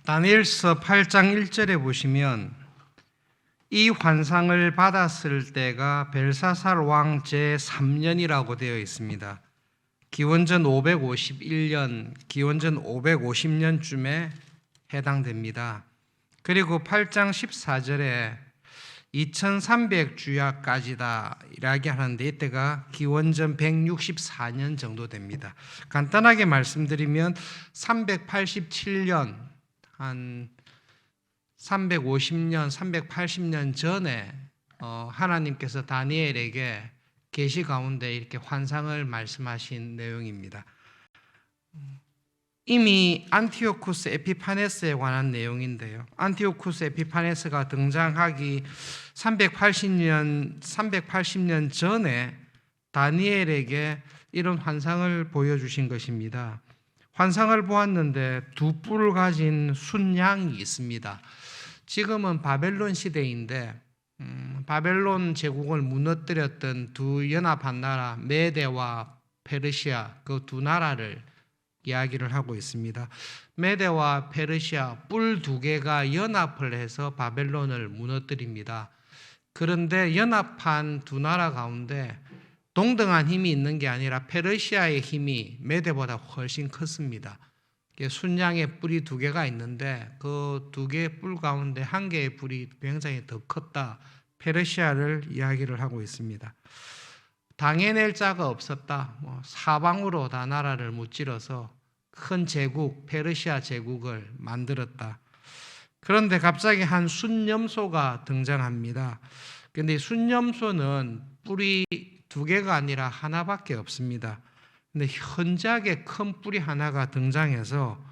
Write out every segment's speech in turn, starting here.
다니엘서 8장 1절에 보시면 이 환상을 받았을 때가 벨사살 왕 제3년이라고 되어 있습니다. 기원전 551년, 기원전 550년쯤에 해당됩니다. 그리고 8장 14절에 2300주야까지다 이라고 하는데 이때가 기원전 164년 정도 됩니다. 간단하게 말씀드리면 387년, 한 350년, 380년 전에 하나님께서 다니엘에게 계시 가운데 이렇게 환상을 말씀하신 내용입니다. 이미 안티오쿠스 에피파네스에 관한 내용인데요. 안티오쿠스 에피파네스가 등장하기 380년 전에 다니엘에게 이런 환상을 보여주신 것입니다. 환상을 보았는데 두 뿔을 가진 순양이 있습니다. 지금은 바벨론 시대인데 바벨론 제국을 무너뜨렸던 두 연합한 나라 메대와 페르시아 그 두 나라를 이야기를 하고 있습니다. 메대와 페르시아 뿔 두 개가 연합을 해서 바벨론을 무너뜨립니다. 그런데 연합한 두 나라 가운데 동등한 힘이 있는 게 아니라 페르시아의 힘이 메대보다 훨씬 컸습니다. 순양의 뿔이 두 개가 있는데 그 두 개의 뿔 가운데 한 개의 뿔이 굉장히 더 컸다. 페르시아를 이야기를 하고 있습니다. 당해낼 자가 없었다. 사방으로 다 나라를 무찌러서 큰 제국, 페르시아 제국을 만들었다. 그런데 갑자기 한 순념소가 등장합니다. 그런데 순념소는 뿔이 두 개가 아니라 하나밖에 없습니다. 근데 현저하게 큰 뿔이 하나가 등장해서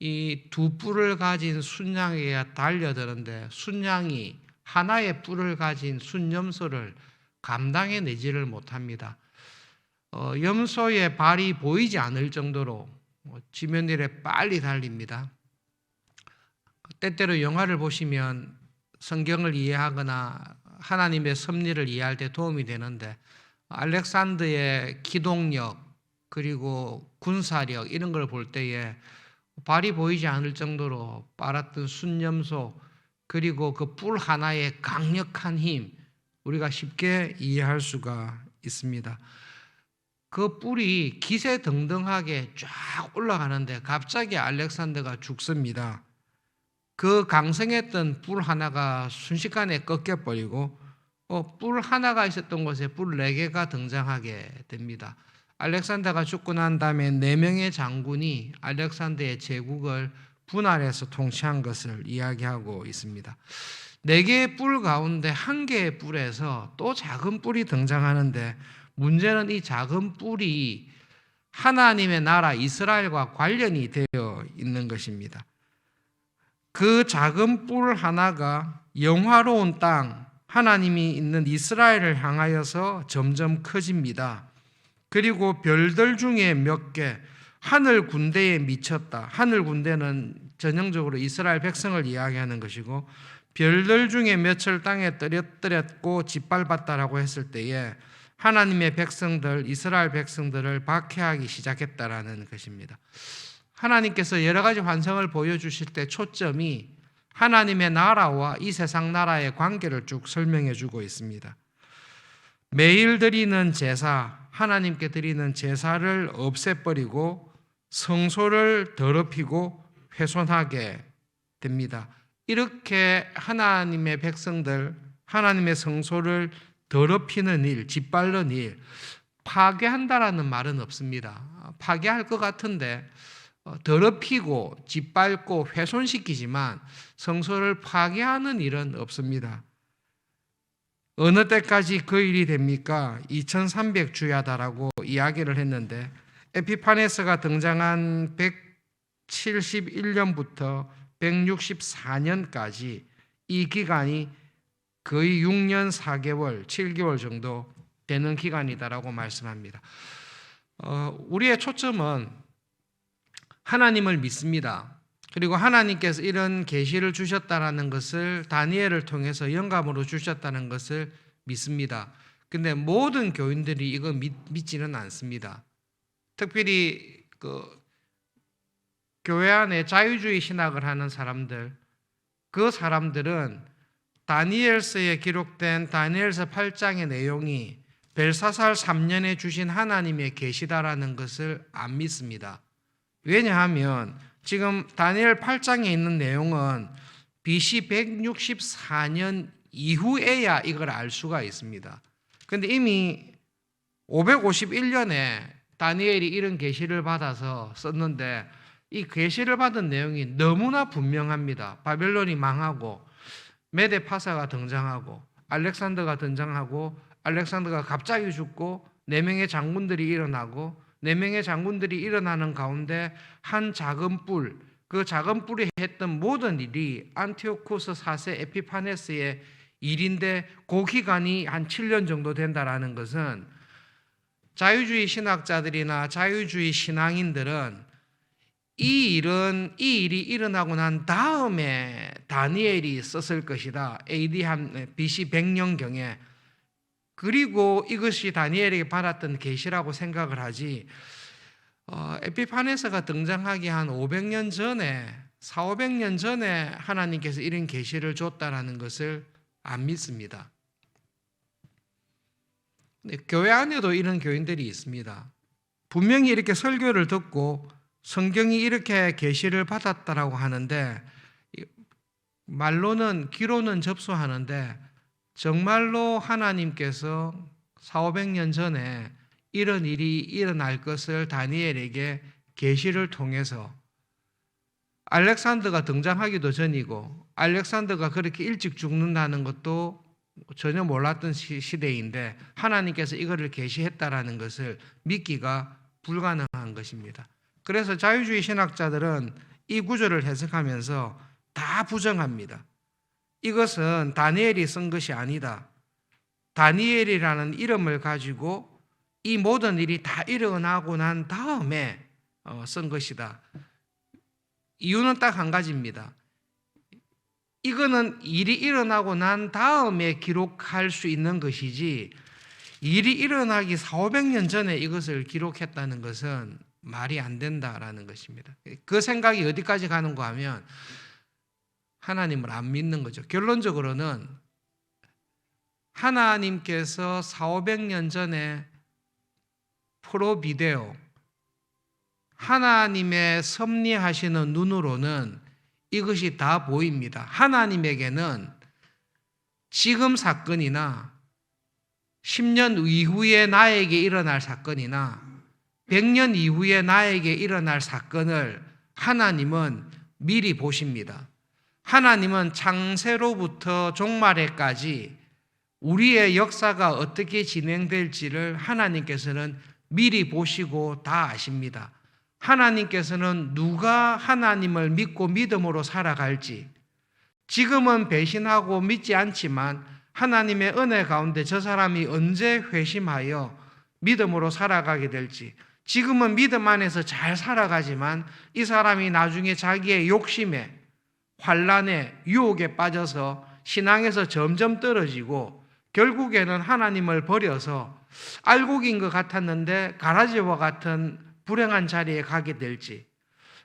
이 두 뿔을 가진 순양에게 달려드는데 순양이 하나의 뿔을 가진 순염소를 감당해내지를 못합니다. 염소의 발이 보이지 않을 정도로 지면일에 빨리 달립니다. 때때로 영화를 보시면 성경을 이해하거나 하나님의 섭리를 이해할 때 도움이 되는데 알렉산더의 기동력 그리고 군사력 이런 걸 볼 때에 발이 보이지 않을 정도로 빨았던 순염소 그리고 그 뿔 하나의 강력한 힘 우리가 쉽게 이해할 수가 있습니다. 그 뿔이 기세등등하게 쫙 올라가는데 갑자기 알렉산더가 죽습니다. 그 강성했던 뿔 하나가 순식간에 꺾여버리고 뿔 하나가 있었던 곳에 뿔 4개가 등장하게 됩니다. 알렉산더가 죽고 난 다음에 4명의 장군이 알렉산더의 제국을 분할해서 통치한 것을 이야기하고 있습니다. 4개의 뿔 가운데 1개의 뿔에서 또 작은 뿔이 등장하는데 문제는 이 작은 뿔이 하나님의 나라 이스라엘과 관련이 되어 있는 것입니다. 그 작은 뿔 하나가 영화로운 땅, 하나님이 있는 이스라엘을 향하여서 점점 커집니다. 그리고 별들 중에 몇 개, 하늘 군대에 미쳤다. 하늘 군대는 전형적으로 이스라엘 백성을 이야기하는 것이고 별들 중에 몇을 땅에 떨어뜨렸고 짓밟았다라고 했을 때에 하나님의 백성들, 이스라엘 백성들을 박해하기 시작했다라는 것입니다. 하나님께서 여러 가지 환상을 보여주실 때 초점이 하나님의 나라와 이 세상 나라의 관계를 쭉 설명해 주고 있습니다. 매일 드리는 제사, 하나님께 드리는 제사를 없애버리고 성소를 더럽히고 훼손하게 됩니다. 이렇게 하나님의 백성들, 하나님의 성소를 더럽히는 일, 짓밟는 일, 파괴한다라는 말은 없습니다. 파괴할 것 같은데 더럽히고 짓밟고 훼손시키지만 성소를 파괴하는 일은 없습니다. 어느 때까지 그 일이 됩니까? 2300주야다라고 이야기를 했는데 에피파네스가 등장한 171년부터 164년까지 이 기간이 거의 6년 4개월, 7개월 정도 되는 기간이다라고 말씀합니다. 우리의 초점은 하나님을 믿습니다. 그리고 하나님께서 이런 계시를 주셨다는 것을 다니엘을 통해서 영감으로 주셨다는 것을 믿습니다. 근데 모든 교인들이 이거 믿지는 않습니다. 특별히 교회 안에 자유주의 신학을 하는 사람들, 그 사람들은 다니엘서에 기록된 다니엘서 8장의 내용이 벨사살 3년에 주신 하나님의 계시다라는 것을 안 믿습니다. 왜냐하면 지금 다니엘 8장에 있는 내용은 BC 164년 이후에야 이걸 알 수가 있습니다. 그런데 이미 551년에 다니엘이 이런 계시를 받아서 썼는데 이 계시를 받은 내용이 너무나 분명합니다. 바벨론이 망하고 메데 파사가 등장하고 알렉산더가 등장하고 알렉산더가 갑자기 죽고 4명의 장군들이 일어나고 4명의 장군들이 일어나는 가운데 한 작은 뿔, 그 작은 뿔이 했던 모든 일이 안티오쿠스 4세 에피파네스의 일인데 그 기간이 한 7년 정도 된다라는 것은 자유주의 신학자들이나 자유주의 신앙인들은 이 일이 일어나고 난 다음에 다니엘이 썼을 것이다. AD 한 BC 100년경에. 그리고 이것이 다니엘에게 받았던 계시라고 생각을 하지. 에피파네스가 등장하기 한 500년 전에 400~500년 전에 하나님께서 이런 계시를 줬다라는 것을 안 믿습니다. 교회 안에도 이런 교인들이 있습니다. 분명히 이렇게 설교를 듣고 성경이 이렇게 계시를 받았다라고 하는데 말로는 귀로는 접수하는데 정말로 하나님께서 400~500년 전에 이런 일이 일어날 것을 다니엘에게 계시를 통해서 알렉산더가 등장하기도 전이고 알렉산더가 그렇게 일찍 죽는다는 것도 전혀 몰랐던 시대인데 하나님께서 이거를 계시했다라는 것을 믿기가 불가능한 것입니다. 그래서 자유주의 신학자들은 이 구절을 해석하면서 다 부정합니다. 이것은 다니엘이 쓴 것이 아니다. 다니엘이라는 이름을 가지고 이 모든 일이 다 일어나고 난 다음에 쓴 것이다. 이유는 딱 한 가지입니다. 이거는 일이 일어나고 난 다음에 기록할 수 있는 것이지 일이 일어나기 400~500년 전에 이것을 기록했다는 것은 말이 안 된다라는 것입니다. 그 생각이 어디까지 가는가 하면 하나님을 안 믿는 거죠. 결론적으로는 하나님께서 400~500년 전에 프로비데오 하나님의 섭리하시는 눈으로는 이것이 다 보입니다. 하나님에게는 지금 사건이나 10년 이후에 나에게 일어날 사건이나 100년 이후에 나에게 일어날 사건을 하나님은 미리 보십니다. 하나님은 창세로부터 종말에까지 우리의 역사가 어떻게 진행될지를 하나님께서는 미리 보시고 다 아십니다. 하나님께서는 누가 하나님을 믿고 믿음으로 살아갈지, 지금은 배신하고 믿지 않지만 하나님의 은혜 가운데 저 사람이 언제 회심하여 믿음으로 살아가게 될지, 지금은 믿음 안에서 잘 살아가지만 이 사람이 나중에 자기의 욕심에 환난에 유혹에 빠져서 신앙에서 점점 떨어지고 결국에는 하나님을 버려서 알곡인 것 같았는데 가라지와 같은 불행한 자리에 가게 될지,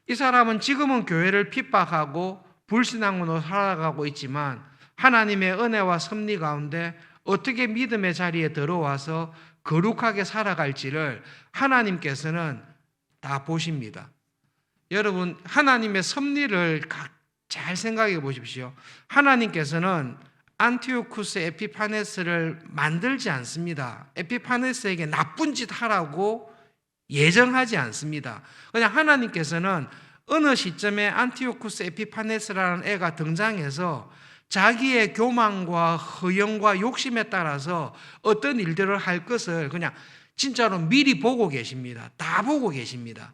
이 사람은 지금은 교회를 핍박하고 불신앙으로 살아가고 있지만 하나님의 은혜와 섭리 가운데 어떻게 믿음의 자리에 들어와서 거룩하게 살아갈지를 하나님께서는 다 보십니다. 여러분, 하나님의 섭리를 잘 생각해 보십시오. 하나님께서는 안티오쿠스 에피파네스를 만들지 않습니다. 에피파네스에게 나쁜 짓 하라고 예정하지 않습니다. 그냥 하나님께서는 어느 시점에 안티오쿠스 에피파네스라는 애가 등장해서 자기의 교만과 허영과 욕심에 따라서 어떤 일들을 할 것을 그냥 진짜로 미리 보고 계십니다. 다 보고 계십니다.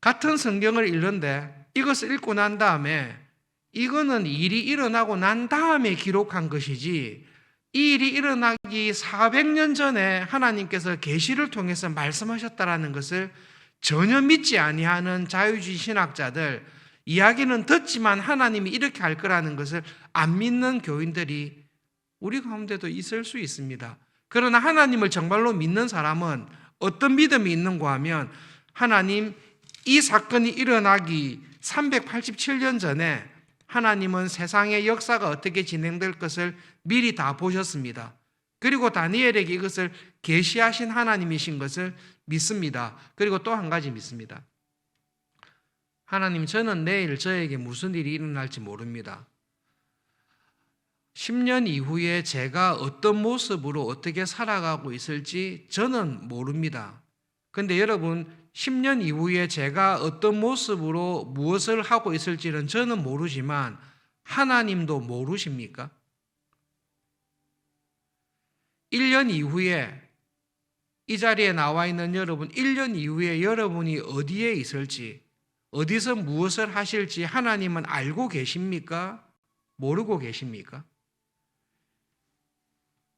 같은 성경을 읽는데 이것을 읽고 난 다음에 이거는 일이 일어나고 난 다음에 기록한 것이지 이 일이 일어나기 400년 전에 하나님께서 계시를 통해서 말씀하셨다라는 것을 전혀 믿지 아니하는 자유주의 신학자들, 이야기는 듣지만 하나님이 이렇게 할 거라는 것을 안 믿는 교인들이 우리 가운데도 있을 수 있습니다. 그러나 하나님을 정말로 믿는 사람은 어떤 믿음이 있는가 하면 하나님 이 사건이 일어나기 387년 전에 하나님은 세상의 역사가 어떻게 진행될 것을 미리 다 보셨습니다. 그리고 다니엘에게 이것을 계시하신 하나님이신 것을 믿습니다. 그리고 또 한 가지 믿습니다. 하나님, 저는 내일 저에게 무슨 일이 일어날지 모릅니다. 10년 이후에 제가 어떤 모습으로 어떻게 살아가고 있을지 저는 모릅니다. 근데 여러분, 10년 이후에 제가 어떤 모습으로 무엇을 하고 있을지는 저는 모르지만 하나님도 모르십니까? 1년 이후에 이 자리에 나와 있는 여러분, 1년 이후에 여러분이 어디에 있을지, 어디서 무엇을 하실지 하나님은 알고 계십니까? 모르고 계십니까?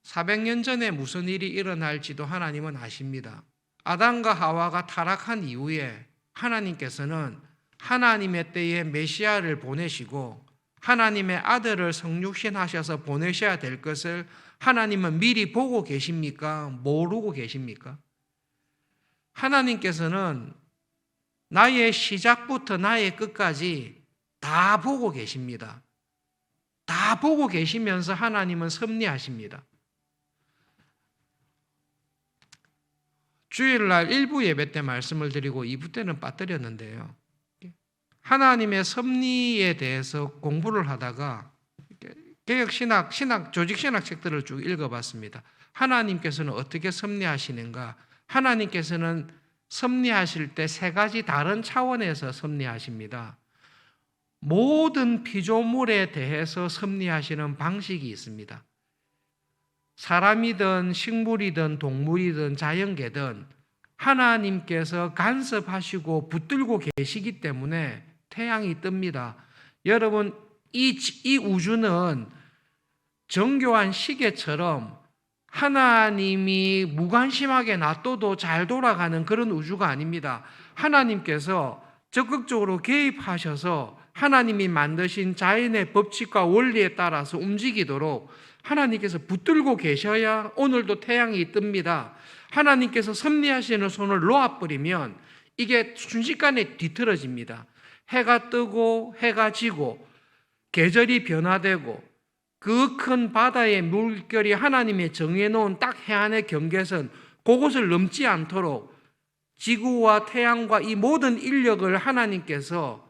400년 전에 무슨 일이 일어날지도 하나님은 아십니다. 아담과 하와가 타락한 이후에 하나님께서는 하나님의 때에 메시아를 보내시고 하나님의 아들을 성육신하셔서 보내셔야 될 것을 하나님은 미리 보고 계십니까? 모르고 계십니까? 하나님께서는 나의 시작부터 나의 끝까지 다 보고 계십니다. 다 보고 계시면서 하나님은 섭리하십니다. 주일날 1부 예배 때 말씀을 드리고 2부 때는 빠뜨렸는데요. 하나님의 섭리에 대해서 공부를 하다가 개혁신학, 조직신학 책들을 쭉 읽어봤습니다. 하나님께서는 어떻게 섭리하시는가? 하나님께서는 섭리하실 때 세 가지 다른 차원에서 섭리하십니다. 모든 피조물에 대해서 섭리하시는 방식이 있습니다. 사람이든 식물이든 동물이든 자연계든 하나님께서 간섭하시고 붙들고 계시기 때문에 태양이 뜹니다. 여러분, 이 우주는 정교한 시계처럼 하나님이 무관심하게 놔둬도 잘 돌아가는 그런 우주가 아닙니다. 하나님께서 적극적으로 개입하셔서 하나님이 만드신 자연의 법칙과 원리에 따라서 움직이도록 하나님께서 붙들고 계셔야 오늘도 태양이 뜹니다. 하나님께서 섭리하시는 손을 놓아버리면 이게 순식간에 뒤틀어집니다. 해가 뜨고 해가 지고 계절이 변화되고 그 큰 바다의 물결이 하나님의 정해놓은 딱 해안의 경계선, 그곳을 넘지 않도록 지구와 태양과 이 모든 인력을 하나님께서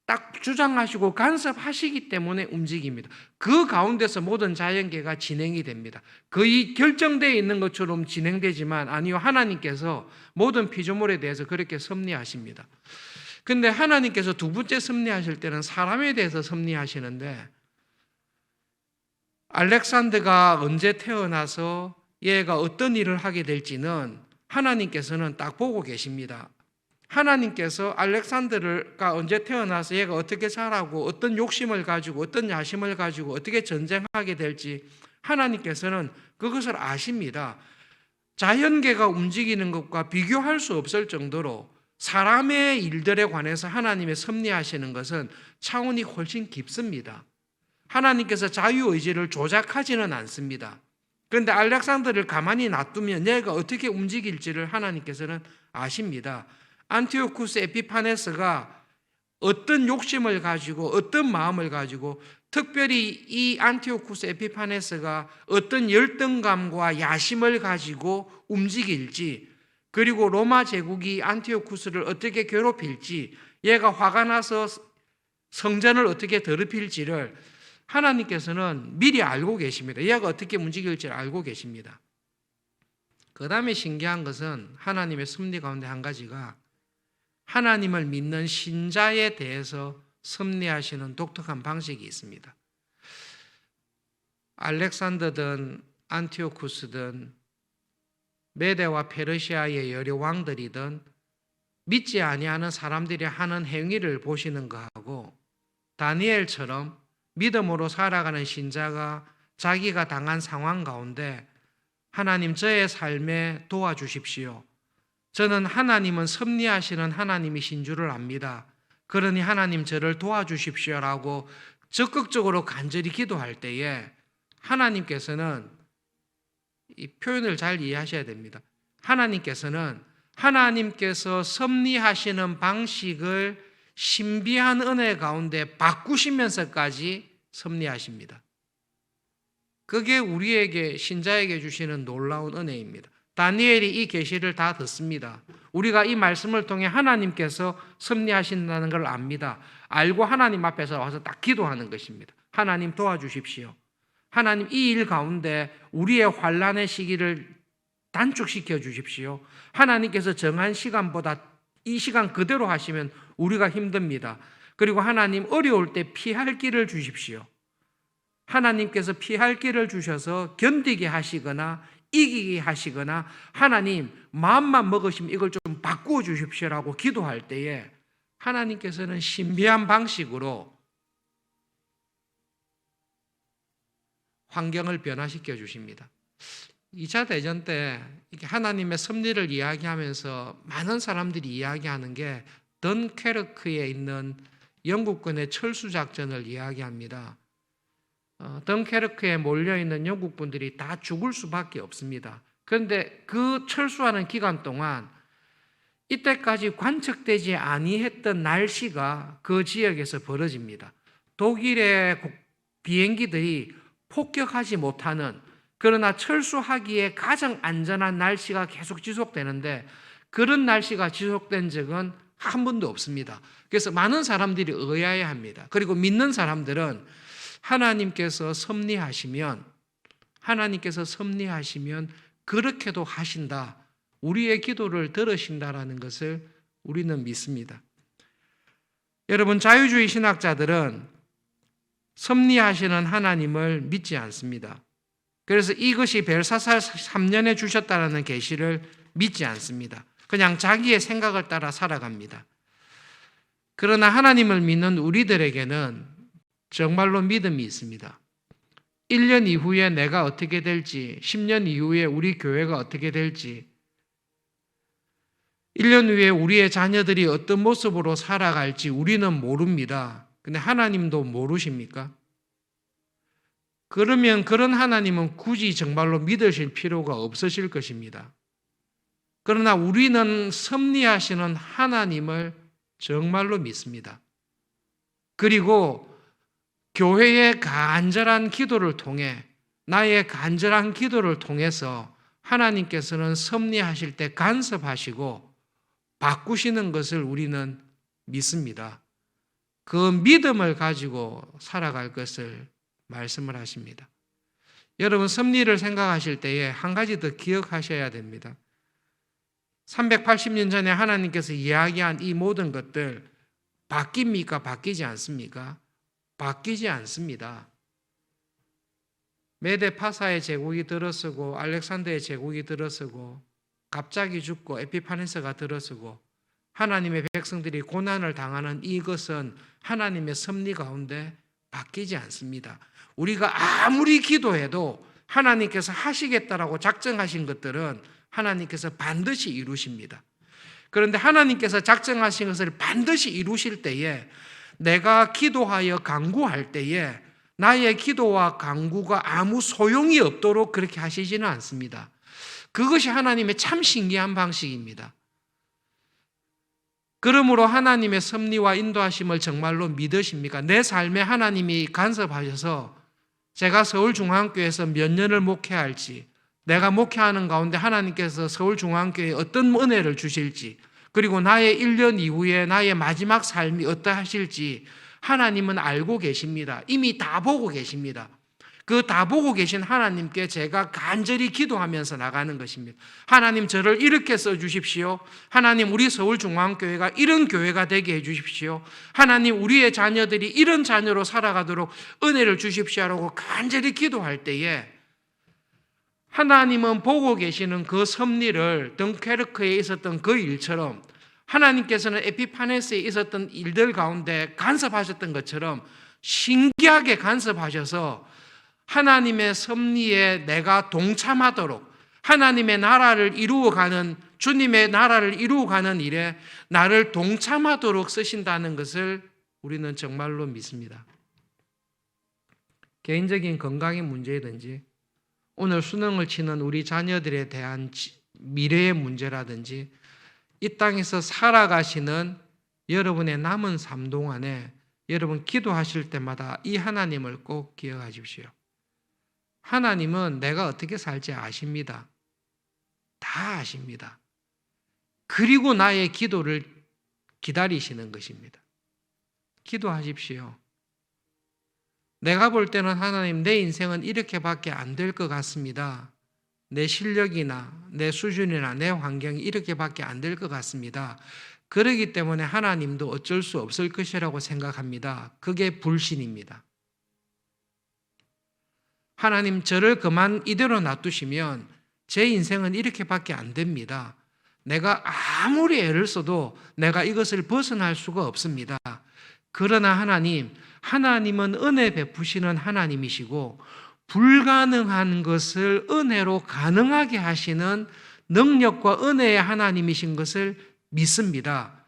딱 주장하시고 간섭하시기 때문에 움직입니다. 그 가운데서 모든 자연계가 진행이 됩니다. 거의 결정되어 있는 것처럼 진행되지만 아니요, 하나님께서 모든 피조물에 대해서 그렇게 섭리하십니다. 근데 하나님께서 두 번째 섭리하실 때는 사람에 대해서 섭리하시는데, 알렉산더가 언제 태어나서 얘가 어떤 일을 하게 될지는 하나님께서는 딱 보고 계십니다. 하나님께서 알렉산더가 언제 태어나서 얘가 어떻게 자라고 어떤 욕심을 가지고 어떤 야심을 가지고 어떻게 전쟁하게 될지 하나님께서는 그것을 아십니다. 자연계가 움직이는 것과 비교할 수 없을 정도로 사람의 일들에 관해서 하나님의 섭리하시는 것은 차원이 훨씬 깊습니다. 하나님께서 자유의지를 조작하지는 않습니다. 그런데 알렉산더를 가만히 놔두면 얘가 어떻게 움직일지를 하나님께서는 아십니다. 안티오쿠스 에피파네스가 어떤 욕심을 가지고 어떤 마음을 가지고 특별히 이 안티오쿠스 에피파네스가 어떤 열등감과 야심을 가지고 움직일지, 그리고 로마 제국이 안티오쿠스를 어떻게 괴롭힐지, 얘가 화가 나서 성전을 어떻게 더럽힐지를 하나님께서는 미리 알고 계십니다. 얘가 어떻게 움직일지를 알고 계십니다. 그 다음에 신기한 것은 하나님의 섭리 가운데 한 가지가 하나님을 믿는 신자에 대해서 섭리하시는 독특한 방식이 있습니다. 알렉산더든 안티오쿠스든 메대와 페르시아의 여러 왕들이든 믿지 아니하는 사람들이 하는 행위를 보시는 것하고 다니엘처럼 믿음으로 살아가는 신자가 자기가 당한 상황 가운데 하나님, 저의 삶에 도와주십시오. 저는 하나님은 섭리하시는 하나님이신 줄을 압니다. 그러니 하나님, 저를 도와주십시오라고 적극적으로 간절히 기도할 때에 하나님께서는 이 표현을 잘 이해하셔야 됩니다. 하나님께서는 하나님께서 섭리하시는 방식을 신비한 은혜 가운데 바꾸시면서까지 섭리하십니다. 그게 우리에게 신자에게 주시는 놀라운 은혜입니다. 다니엘이 이 계시를 다 듣습니다. 우리가 이 말씀을 통해 하나님께서 섭리하신다는 걸 압니다. 알고 하나님 앞에서 와서 딱 기도하는 것입니다. 하나님 도와주십시오. 하나님 이 일 가운데 우리의 환난의 시기를 단축시켜 주십시오. 하나님께서 정한 시간보다 이 시간 그대로 하시면 우리가 힘듭니다. 그리고 하나님 어려울 때 피할 길을 주십시오. 하나님께서 피할 길을 주셔서 견디게 하시거나 이기게 하시거나 하나님 마음만 먹으시면 이걸 좀 바꾸어 주십시오라고 기도할 때에 하나님께서는 신비한 방식으로 환경을 변화시켜 주십니다. 2차 대전 때 하나님의 섭리를 이야기하면서 많은 사람들이 이야기하는 게 던케르크에 있는 영국군의 철수작전을 이야기합니다. 던케르크에 몰려있는 영국군들이 다 죽을 수밖에 없습니다. 그런데 그 철수하는 기간 동안 이때까지 관측되지 아니했던 날씨가 그 지역에서 벌어집니다. 독일의 비행기들이 폭격하지 못하는, 그러나 철수하기에 가장 안전한 날씨가 계속 지속되는데 그런 날씨가 지속된 적은 한 번도 없습니다. 그래서 많은 사람들이 의아해합니다. 그리고 믿는 사람들은 하나님께서 섭리하시면 그렇게도 하신다. 우리의 기도를 들으신다라는 것을 우리는 믿습니다. 여러분, 자유주의 신학자들은 섭리하시는 하나님을 믿지 않습니다. 그래서 이것이 벨사살 3년에 주셨다라는 계시를 믿지 않습니다. 그냥 자기의 생각을 따라 살아갑니다. 그러나 하나님을 믿는 우리들에게는 정말로 믿음이 있습니다. 1년 이후에 내가 어떻게 될지, 10년 이후에 우리 교회가 어떻게 될지, 1년 후에 우리의 자녀들이 어떤 모습으로 살아갈지 우리는 모릅니다. 근데 하나님도 모르십니까? 그러면 그런 하나님은 굳이 정말로 믿으실 필요가 없으실 것입니다. 그러나 우리는 섭리하시는 하나님을 정말로 믿습니다. 그리고 교회의 간절한 기도를 통해, 나의 간절한 기도를 통해서 하나님께서는 섭리하실 때 간섭하시고 바꾸시는 것을 우리는 믿습니다. 그 믿음을 가지고 살아갈 것을 말씀을 하십니다. 여러분, 섭리를 생각하실 때에 한 가지 더 기억하셔야 됩니다. 380년 전에 하나님께서 이야기한 이 모든 것들 바뀝니까? 바뀌지 않습니까? 바뀌지 않습니다. 메데 파사의 제국이 들어서고 알렉산더의 제국이 들어서고 갑자기 죽고 에피파네스가 들어서고 하나님의 백성들이 고난을 당하는 이것은 하나님의 섭리 가운데 바뀌지 않습니다. 우리가 아무리 기도해도 하나님께서 하시겠다라고 작정하신 것들은 하나님께서 반드시 이루십니다. 그런데 하나님께서 작정하신 것을 반드시 이루실 때에 내가 기도하여 간구할 때에 나의 기도와 간구가 아무 소용이 없도록 그렇게 하시지는 않습니다. 그것이 하나님의 참 신기한 방식입니다. 그러므로 하나님의 섭리와 인도하심을 정말로 믿으십니까? 내 삶에 하나님이 간섭하셔서 제가 서울중앙교회에서 몇 년을 목회할지, 내가 목회하는 가운데 하나님께서 서울중앙교회에 어떤 은혜를 주실지, 그리고 나의 1년 이후에 나의 마지막 삶이 어떠하실지 하나님은 알고 계십니다. 이미 다 보고 계십니다. 그 다 보고 계신 하나님께 제가 간절히 기도하면서 나가는 것입니다. 하나님, 저를 이렇게 써주십시오. 하나님, 우리 서울중앙교회가 이런 교회가 되게 해주십시오. 하나님, 우리의 자녀들이 이런 자녀로 살아가도록 은혜를 주십시오라고 간절히 기도할 때에 하나님은 보고 계시는 그 섭리를 덩케르크에 있었던 그 일처럼 하나님께서는 에피파네스에 있었던 일들 가운데 간섭하셨던 것처럼 신기하게 간섭하셔서 하나님의 섭리에 내가 동참하도록 하나님의 나라를 이루어가는, 주님의 나라를 이루어가는 일에 나를 동참하도록 쓰신다는 것을 우리는 정말로 믿습니다. 개인적인 건강의 문제든지 오늘 수능을 치는 우리 자녀들에 대한 미래의 문제라든지 이 땅에서 살아가시는 여러분의 남은 삶 동안에 여러분 기도하실 때마다 이 하나님을 꼭 기억하십시오. 하나님은 내가 어떻게 살지 아십니다. 다 아십니다. 그리고 나의 기도를 기다리시는 것입니다. 기도하십시오. 내가 볼 때는 하나님, 내 인생은 이렇게밖에 안 될 것 같습니다. 내 실력이나 내 수준이나 내 환경이 이렇게밖에 안 될 것 같습니다. 그러기 때문에 하나님도 어쩔 수 없을 것이라고 생각합니다. 그게 불신입니다. 하나님, 저를 그만 이대로 놔두시면 제 인생은 이렇게밖에 안 됩니다. 내가 아무리 애를 써도 내가 이것을 벗어날 수가 없습니다. 그러나 하나님은 은혜 베푸시는 하나님이시고 불가능한 것을 은혜로 가능하게 하시는 능력과 은혜의 하나님이신 것을 믿습니다.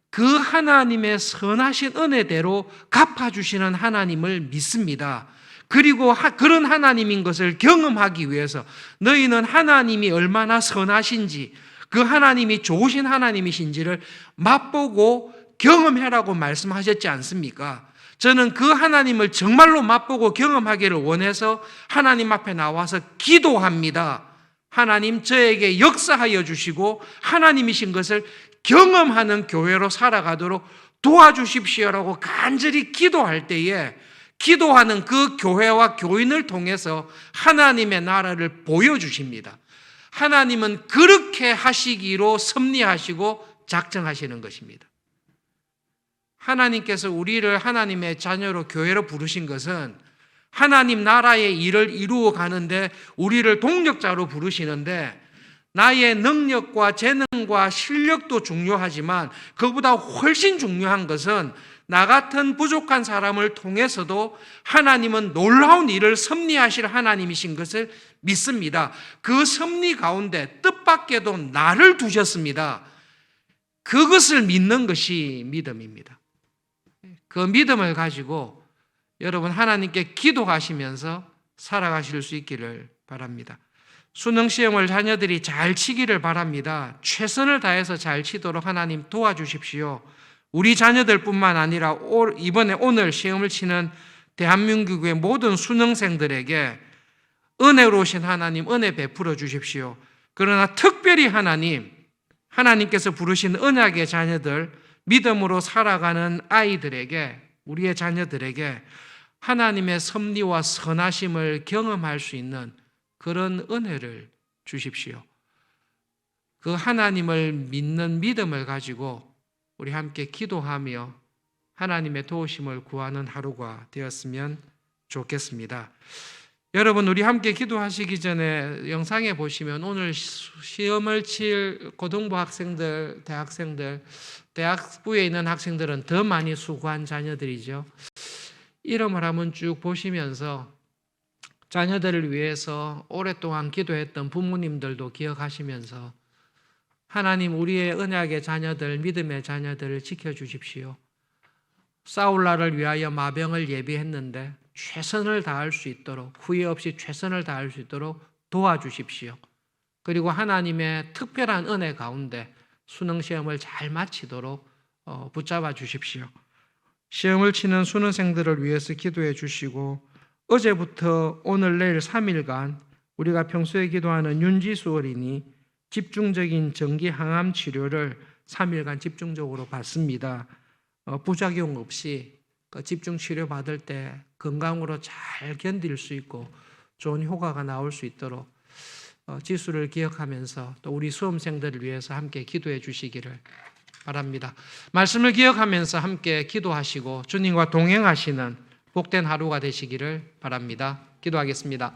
그 하나님의 선하신 은혜대로 갚아주시는 하나님을 믿습니다. 그리고 그런 하나님인 것을 경험하기 위해서 너희는 하나님이 얼마나 선하신지, 그 하나님이 좋으신 하나님이신지를 맛보고 경험해라고 말씀하셨지 않습니까? 저는 그 하나님을 정말로 맛보고 경험하기를 원해서 하나님 앞에 나와서 기도합니다. 하나님, 저에게 역사하여 주시고 하나님이신 것을 경험하는 교회로 살아가도록 도와주십시오라고 간절히 기도할 때에 기도하는 그 교회와 교인을 통해서 하나님의 나라를 보여주십니다. 하나님은 그렇게 하시기로 섭리하시고 작정하시는 것입니다. 하나님께서 우리를 하나님의 자녀로 교회로 부르신 것은 하나님 나라의 일을 이루어 가는데 우리를 동력자로 부르시는데, 나의 능력과 재능과 실력도 중요하지만 그보다 훨씬 중요한 것은 나 같은 부족한 사람을 통해서도 하나님은 놀라운 일을 섭리하실 하나님이신 것을 믿습니다. 그 섭리 가운데 뜻밖에도 나를 두셨습니다. 그것을 믿는 것이 믿음입니다. 그 믿음을 가지고 여러분 하나님께 기도하시면서 살아가실 수 있기를 바랍니다. 수능시험을 자녀들이 잘 치기를 바랍니다. 최선을 다해서 잘 치도록 하나님 도와주십시오. 우리 자녀들뿐만 아니라 이번에 오늘 시험을 치는 대한민국의 모든 수능생들에게 은혜로우신 하나님 은혜 베풀어 주십시오. 그러나 특별히 하나님께서 부르신 언약의 자녀들, 믿음으로 살아가는 아이들에게, 우리의 자녀들에게 하나님의 섭리와 선하심을 경험할 수 있는 그런 은혜를 주십시오. 그 하나님을 믿는 믿음을 가지고 우리 함께 기도하며 하나님의 도우심을 구하는 하루가 되었으면 좋겠습니다. 여러분, 우리 함께 기도하시기 전에 영상에 보시면 오늘 시험을 칠 고등부 학생들, 대학생들, 대학부에 있는 학생들은 더 많이 수고한 자녀들이죠. 이름을 한번 쭉 보시면서 자녀들을 위해서 오랫동안 기도했던 부모님들도 기억하시면서 하나님, 우리의 언약의 자녀들, 믿음의 자녀들을 지켜주십시오. 싸울 날을 위하여 마병을 예비했는데 최선을 다할 수 있도록, 후회 없이 최선을 다할 수 있도록 도와주십시오. 그리고 하나님의 특별한 은혜 가운데 수능시험을 잘 마치도록 붙잡아 주십시오. 시험을 치는 수능생들을 위해서 기도해 주시고, 어제부터 오늘 내일 3일간 우리가 평소에 기도하는 윤지수 어린이 집중적인 정기 항암 치료를 3일간 집중적으로 받습니다. 부작용 없이 집중 치료 받을 때 건강으로 잘 견딜 수 있고 좋은 효과가 나올 수 있도록 지수를 기억하면서 또 우리 수험생들을 위해서 함께 기도해 주시기를 바랍니다. 말씀을 기억하면서 함께 기도하시고 주님과 동행하시는 복된 하루가 되시기를 바랍니다. 기도하겠습니다.